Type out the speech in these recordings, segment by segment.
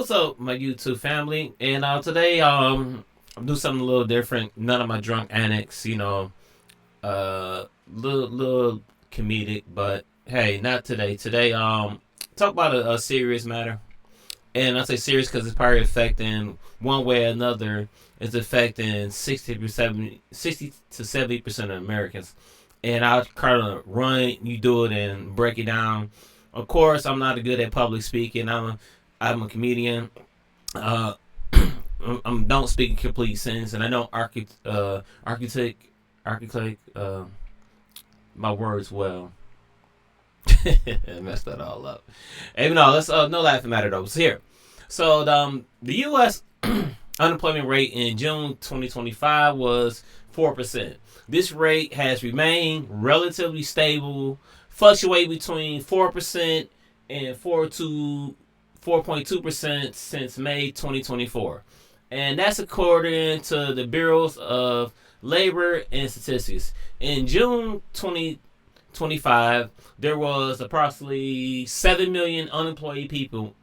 What's up, my YouTube family? And today, I'm doing something a little different. None of my drunk antics, little comedic, but hey, not today. Today, talk about a serious matter, and I say serious because it's probably affecting one way or another. It's affecting 60 to 70% of Americans, and I'll kind of run, you do it, and break it down. Of course, I'm not good at public speaking. I'm a comedian. Uh, I don't speak in complete sense, and I don't architect my words well. I messed that all up. Hey, no, let's no laughing matter though. So here, so the U.S. unemployment rate in June 2025 was 4%. This rate has remained relatively stable, fluctuating between 4% and 4.2% since May 2024. And that's according to the Bureaus of Labor and Statistics. In June 2025, there was approximately 7 million unemployed people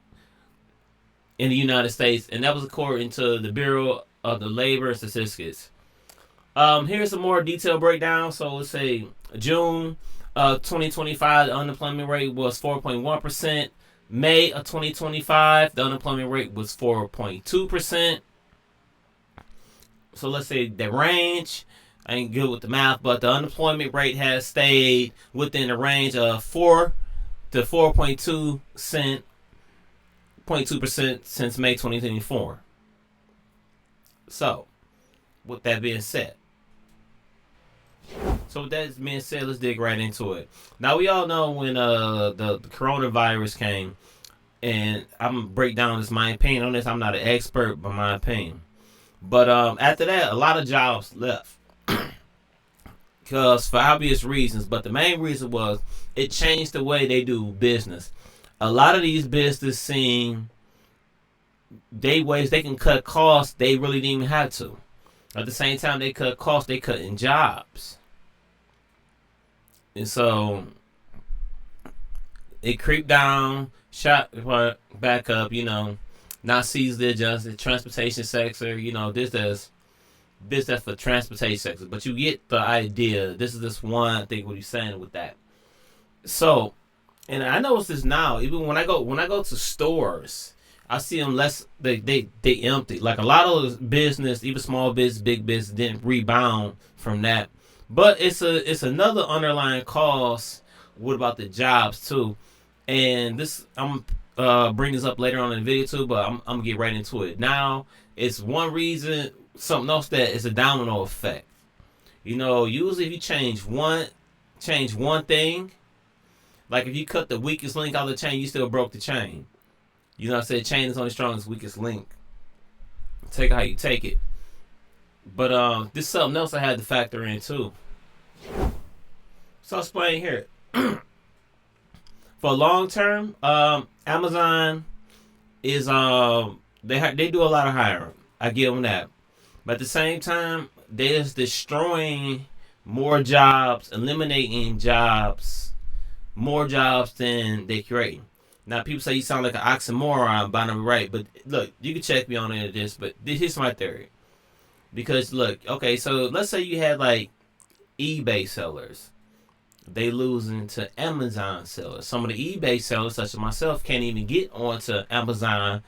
in the United States, and that was according to the Bureau of the Labor and Statistics. Here's some more detailed breakdown. So let's say June 2025, the unemployment rate was 4.1%. May of 2025, the unemployment rate was 4.2%. So let's say the range, I ain't good with the math, but the unemployment rate has stayed within the range of 4 to 4.2% since May 2024. So, with that being said, let's dig right into it. Now we all know when the coronavirus came, and I'm gonna break down my opinion on this. I'm not an expert, but my opinion. But after that, a lot of jobs left because for obvious reasons. But the main reason was it changed the way they do business. A lot of these businesses seem ways they can cut costs. They really didn't even have to. At the same time they cut costs, they cut in jobs. And so it creeped down, shot back up, not sees the adjusted transportation sector, this that's for transportation sector. But you get the idea. This is this one thing what he's saying with that. So, and I notice this now, even when I go to stores, I see them less they empty. Like a lot of business, even small business, big business didn't rebound from that. But it's another underlying cause. What about the jobs too? And this I'm bring this up later on in the video too, but I'm gonna get right into it. Now it's one reason, something else that is a domino effect. Usually if you change one thing, like if you cut the weakest link out of the chain, you still broke the chain. I said chain is only strong as weakest link. Take it how you take it. But this is something else I had to factor in too. So I'll explain here. For long term, Amazon is they do a lot of hiring. I give them that. But at the same time, they're just destroying more jobs, eliminating jobs, more jobs than they create. Now people say you sound like an oxymoron, but I'm right. But look, you can check me on any of this, but here's my theory. Because look, okay, so let's say you had like eBay sellers. They losing to Amazon sellers. Some of the eBay sellers, such as myself, can't even get onto Amazon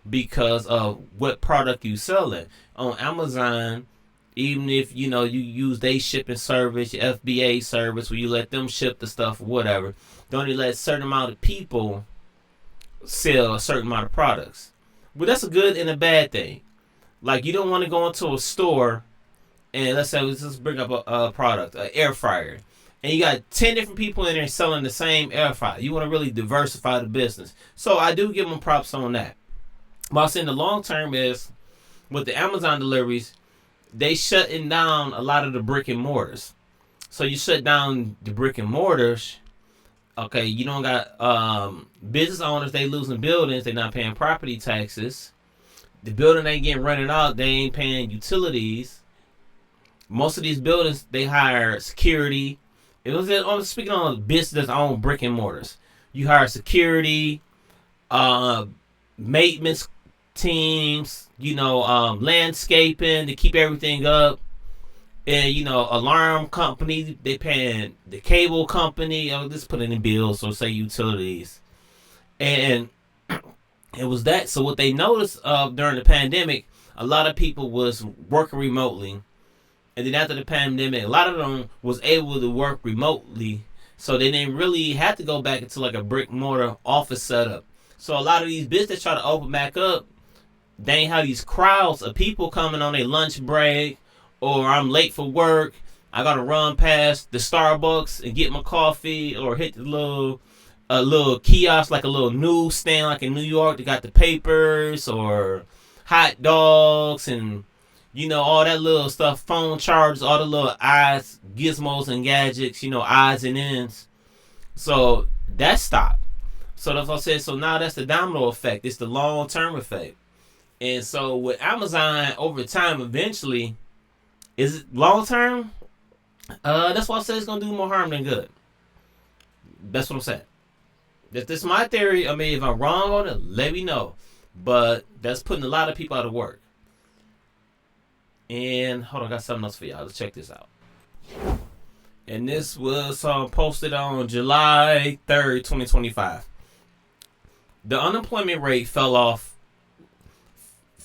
because of what product you selling. On Amazon, even if you use their shipping service, your FBA service, where you let them ship the stuff or whatever, they only let a certain amount of people sell a certain amount of products. But that's a good and a bad thing. Like you don't want to go into a store and let's just bring up a product, an air fryer, and you got 10 different people in there selling the same air fryer. You want to really diversify the business. So I do give them props on that. But I'm saying the long term is with the Amazon deliveries, they shutting down a lot of the brick and mortars. So you shut down the brick and mortars. Okay, you don't got business owners. They losing buildings. They're not paying property taxes. The building ain't getting rented out. They ain't paying utilities. Most of these buildings, they hire security. I'm speaking on business that own brick and mortars. You hire security, maintenance teams, landscaping to keep everything up. And alarm company, they paying the cable company. Oh, this put in the bills, so say utilities. And it was that. So what they noticed during the pandemic, a lot of people was working remotely, and then after the pandemic, a lot of them was able to work remotely, so they didn't really have to go back into like a brick mortar office setup. So a lot of these businesses try to open back up. They ain't have these crowds of people coming on their lunch break, or I'm late for work. I gotta run past the Starbucks and get my coffee, or hit the little kiosk, like a little newsstand, like in New York. They got the papers or hot dogs and all that little stuff, phone chargers, all the little eyes, gizmos and gadgets, odds and ends. So that stopped. So that's what I said. So now that's the domino effect. It's the long term effect. And so with Amazon over time, eventually, is it long term? That's why I said it's gonna do more harm than good. That's what I'm saying. If this is my theory, I mean, if I'm wrong on it, let me know. But that's putting a lot of people out of work. And hold on, I got something else for y'all. Let's check this out. And this was posted on July 3rd, 2025. The unemployment rate fell to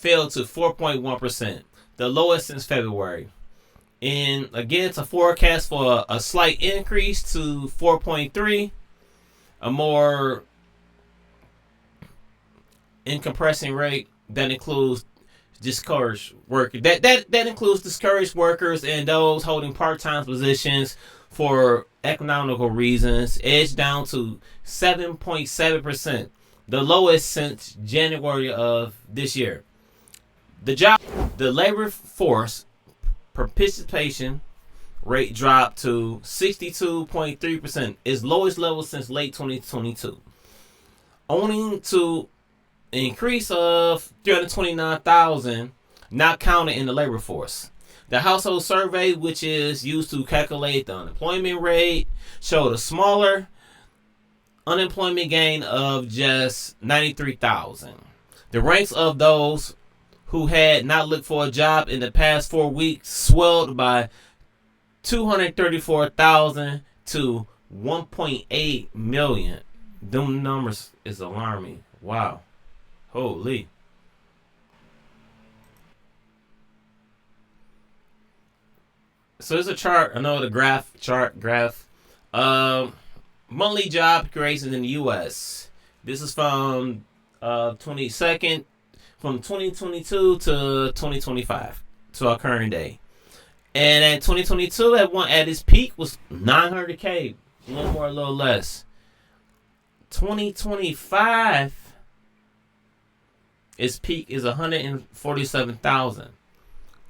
4.1%, the lowest since February. And again, it's a forecast for a slight increase to 4.3, a more incompressing rate that includes discouraged workers. That includes discouraged workers and those holding part-time positions for economical reasons, edged down to 7.7%, the lowest since January of this year. The labor force participation rate dropped to 62.3%, its lowest level since late 2022, owing to an increase of 329,000 not counted in the labor force. The household survey, which is used to calculate the unemployment rate, showed a smaller unemployment gain of just 93,000. The ranks of those who had not looked for a job in the past 4 weeks swelled by 234,000 to 1.8 million. Them numbers is alarming. Wow. Holy. So there's a chart. I know the graph. Monthly job creations in the U.S. This is from 22nd, from 2022 to 2025, to our current day. And at 2022, at its peak was 900K, a little more, a little less. 2025, its peak is 147,000.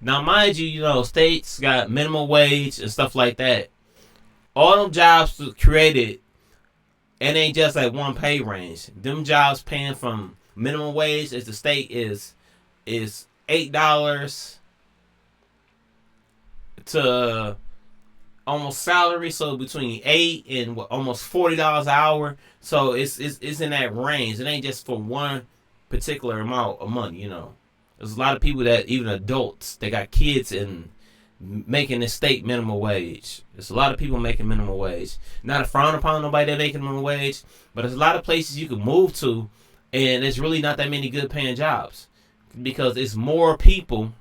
Now, mind you, states got minimum wage and stuff like that. All them jobs created, it ain't just like one pay range. Them jobs paying from minimum wage as the state is $8 to almost salary, so between $8 and almost $40 an hour. So it's in that range. It ain't just for one particular amount of money. There's a lot of people that, even adults, they got kids and making the state minimum wage. There's a lot of people making minimum wage. Not a frown upon nobody that making minimum wage, but there's a lot of places you can move to, and there's really not that many good paying jobs because it's more people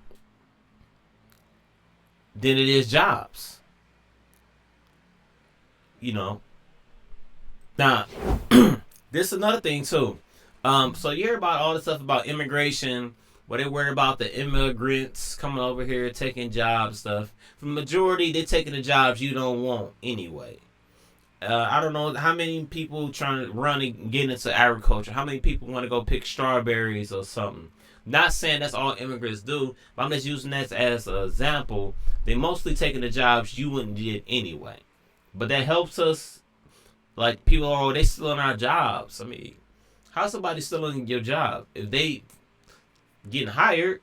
than it is jobs. Now, this is another thing too. So you hear about all the stuff about immigration, where they worry about the immigrants coming over here taking jobs, stuff. For the majority, they're taking the jobs you don't want anyway. I don't know how many people trying to run and get into agriculture. How many people want to go pick strawberries or something? Not saying that's all immigrants do, but I'm just using that as an example. They mostly taking the jobs you wouldn't get anyway. But that helps us. Like, people they still in our jobs. I mean, how's somebody still in your job? If they getting hired,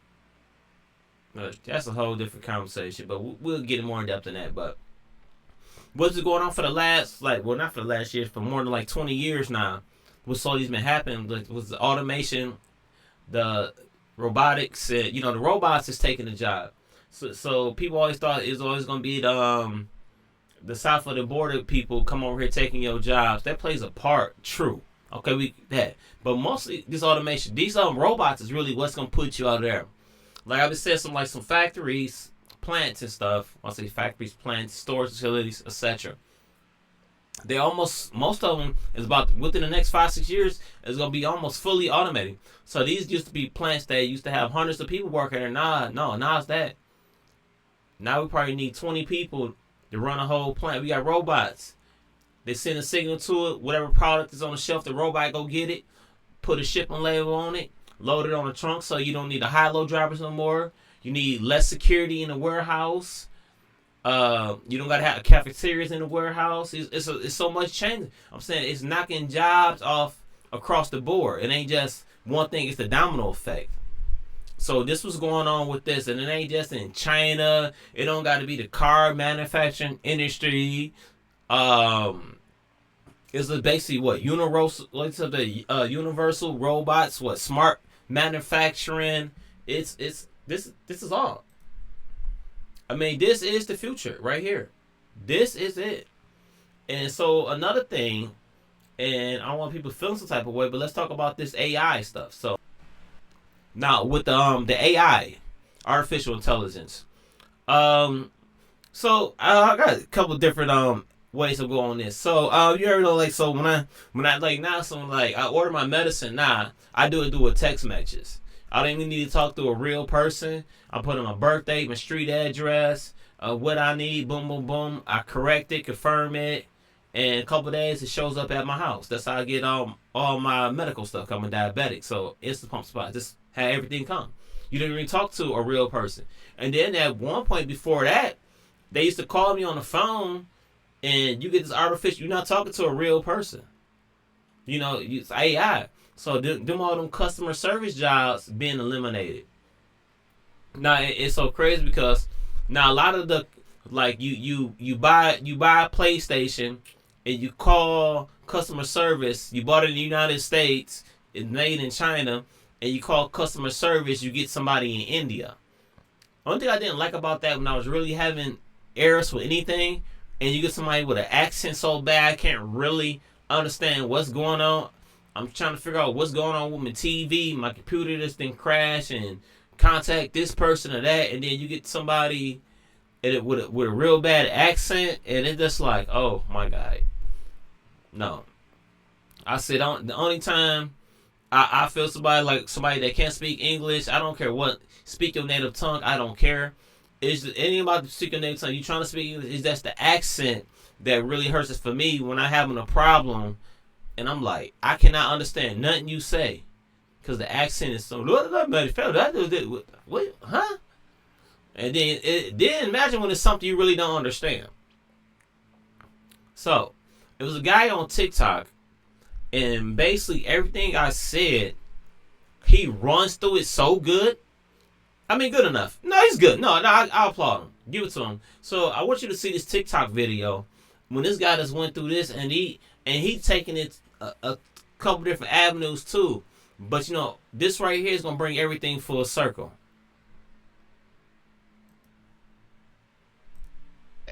that's a whole different conversation. But we'll get more in depth in that. But what's going on for the last, not for the last year, for more than 20 years now? What's all these been happening? Was the automation the robotics, and the robots is taking the job. So people always thought it was always going to be the south of the border people come over here taking your jobs. That plays a part, true. Okay, but mostly this automation, these robots is really what's gonna put you out there. Like I was saying, some factories, plants and stuff. I'll say factories, plants, storage facilities, etc. They most of them is about within the next 5-6 years is gonna be almost fully automated. So these used to be plants that used to have hundreds of people working there. Now it's that. Now we probably need 20 people to run a whole plant. We got robots. They send a signal to it. Whatever product is on the shelf, the robot go get it, put a shipping label on it, load it on the trunk, so you don't need the high-low drivers no more. You need less security in the warehouse. You don't gotta have cafeterias in the warehouse. It's so much changing. I'm saying it's knocking jobs off across the board. It ain't just one thing. It's the domino effect. So this was going on with this, and it ain't just in China. It don't got to be the car manufacturing industry. It's basically what universal robots, what smart manufacturing. This is all. I mean, this is the future right here. This is it. And so another thing, and I don't want people feeling some type of way, but let's talk about this AI stuff. So now with the AI, artificial intelligence. So I got a couple different ways to go on this. So you ever know, like, so when I like now, so like I order my medicine now, I do it with text messages. I don't even need to talk to a real person. I put in my birthday, my street address, what I need, boom, boom, boom. I correct it, confirm it, and in a couple of days it shows up at my house. That's how I get all my medical stuff. I'm a diabetic, so instant pump spot. Just have everything come. You didn't even talk to a real person. And then at one point before that, they used to call me on the phone, and you get this artificial. You're not talking to a real person. It's AI. So all them customer service jobs being eliminated. Now it's so crazy because now a lot of the like you buy a PlayStation and you call customer service. You bought it in the United States. It's made in China, and you call customer service. You get somebody in India. Only thing I didn't like about that when I was really having errors with anything, and you get somebody with an accent so bad I can't really understand what's going on. I'm trying to figure out what's going on with my TV, my computer. This thing crash and contact this person or that, and then you get somebody with a real bad accent, and it's just like, oh my god, no. I said the only time I feel somebody that can't speak English, I don't care what, speak your native tongue, I don't care. It's anything about the speak your native tongue. You trying to speak English? It's just the accent that really hurts it for me when I'm having a problem. And I'm like, I cannot understand nothing you say because the accent is so. What? Huh? And then imagine when it's something you really don't understand. So, it was a guy on TikTok, and basically everything I said, he runs through it so good. I mean, good enough. No, he's good. No, I applaud him. Give it to him. So I want you to see this TikTok video when this guy just went through this, and he taking it a couple different avenues too. But this right here is gonna bring everything full circle.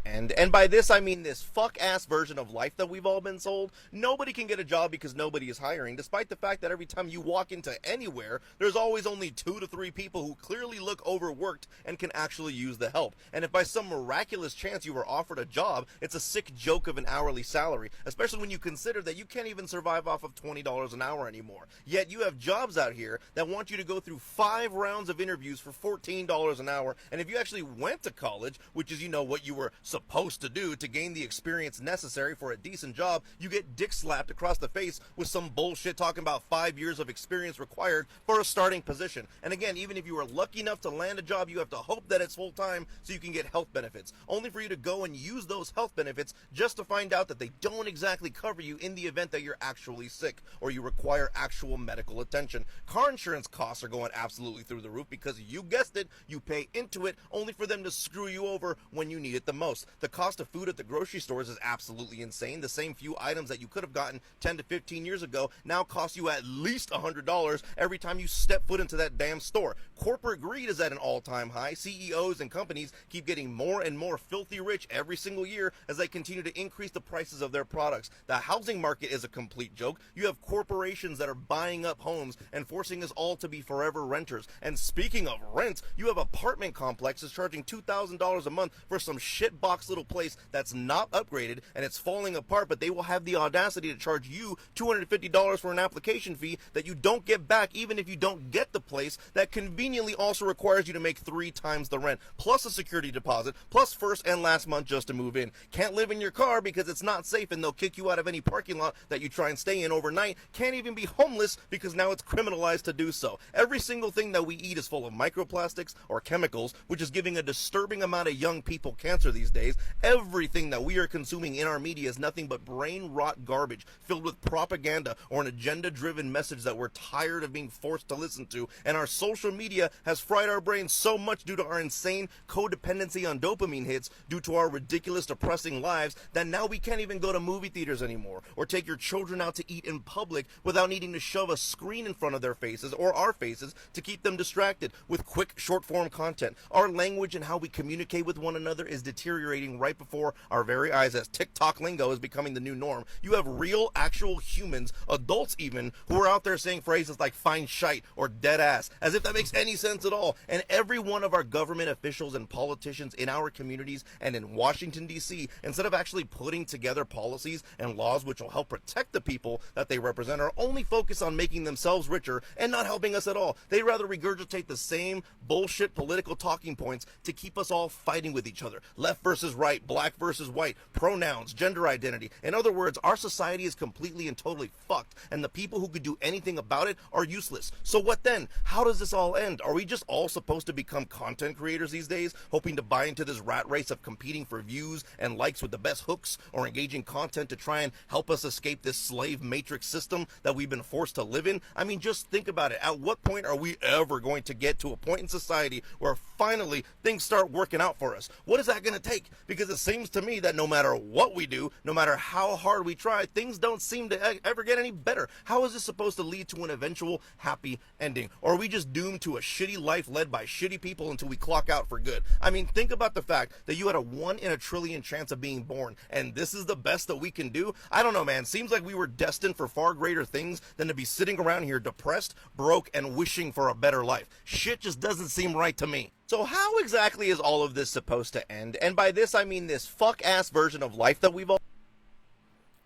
And by this, I mean this fuck-ass version of life that we've all been sold. Nobody can get a job because nobody is hiring, despite the fact that every time you walk into anywhere, there's always only 2 to 3 people who clearly look overworked and can actually use the help. And if by some miraculous chance you were offered a job, it's a sick joke of an hourly salary, especially when you consider that you can't even survive off of $20 an hour anymore. Yet you have jobs out here that want you to go through 5 rounds of interviews for $14 an hour, and if you actually went to college, which is what you were supposed to do to gain the experience necessary for a decent job, you get dick slapped across the face with some bullshit talking about 5 years of experience required for a starting position. And again, even if you are lucky enough to land a job, you have to hope that it's full time so you can get health benefits, only for you to go and use those health benefits just to find out that they don't exactly cover you in the event that you're actually sick or you require actual medical attention. Car insurance costs are going absolutely through the roof because, you guessed it, you pay into it only for them to screw you over when you need it the most. The cost of food at the grocery stores is absolutely insane. The same few items that you could have gotten 10 to 15 years ago now cost you at least $100 every time you step foot into that damn store. Corporate greed is at an all-time high. CEOs and companies keep getting more and more filthy rich every single year as they continue to increase the prices of their products. The housing market is a complete joke. You have corporations that are buying up homes and forcing us all to be forever renters. And speaking of rents, you have apartment complexes charging $2,000 a month for some shitbox little place that's not upgraded and it's falling apart, but they will have the audacity to charge you $250 for an application fee that you don't get back even if you don't get the place that conveniently also requires you to make 3 times the rent, plus a security deposit, plus first and last month just to move in. Can't live in your car because it's not safe and they'll kick you out of any parking lot that you try and stay in overnight. Can't even be homeless because now it's criminalized to do so. Every single thing that we eat is full of microplastics or chemicals, which is giving a disturbing amount of young people cancer these days. Everything that we are consuming in our media is nothing but brain rot garbage filled with propaganda or an agenda-driven message that we're tired of being forced to listen to, and our social media has fried our brains so much due to our insane codependency on dopamine hits due to our ridiculous depressing lives that now we can't even go to movie theaters anymore or take your children out to eat in public without needing to shove a screen in front of their faces or our faces to keep them distracted with quick short form content. Our language and how we communicate with one another is deteriorating right before our very eyes as TikTok lingo is becoming the new norm. You have real actual humans, adults even, who are out there saying phrases like fine shite or dead ass as if that makes any sense at all. And every one of our government officials and politicians in our communities and in Washington D.C., instead of actually putting together policies and laws which will help protect the people that they represent, are only focused on making themselves richer and not helping us at all. They rather regurgitate the same bullshit political talking points to keep us all fighting with each other. Left versus right, black versus white, pronouns, gender identity. In other words, our society is completely and totally fucked, and the people who could do anything about it are useless. So what then? How does this all end? Are we just all supposed to become content creators these days, hoping to buy into this rat race of competing for views and likes with the best hooks or engaging content to try and help us escape this slave matrix system that we've been forced to live in? I mean, just think about it. At what point are we ever going to get to a point in society where finally things start working out for us? What is that going to take? Because it seems to me that no matter what we do, no matter how hard we try, things don't seem to ever get any better. How is this supposed to lead to an eventual happy ending? Or are we just doomed to a shitty life led by shitty people until we clock out for good? I mean, think about the fact that you had a 1 in a trillion chance of being born, and this is the best that we can do? I don't know, man. Seems like we were destined for far greater things than to be sitting around here depressed, broke, and wishing for a better life. Shit just doesn't seem right to me. So how exactly is all of this supposed to end? And by this, I mean this fuck-ass version of life that we've all...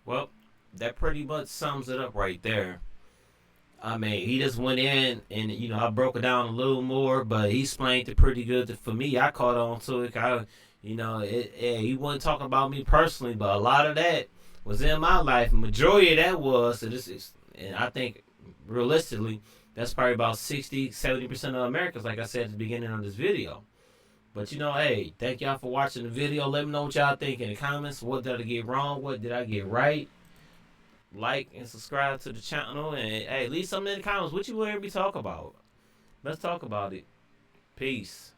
Well, that pretty much sums it up right there. I mean, he just went in and, I broke it down a little more, but he explained it pretty good. For me, I caught on to it. He wasn't talking about me personally, but a lot of that was in my life. Majority of that was, and I think realistically, that's probably about 60-70% of Americans, like I said at the beginning of this video. But hey, thank y'all for watching the video. Let me know what y'all think in the comments. What did I get wrong? What did I get right? Like and subscribe to the channel. And hey, leave something in the comments. What you want to hear me talk about? Let's talk about it. Peace.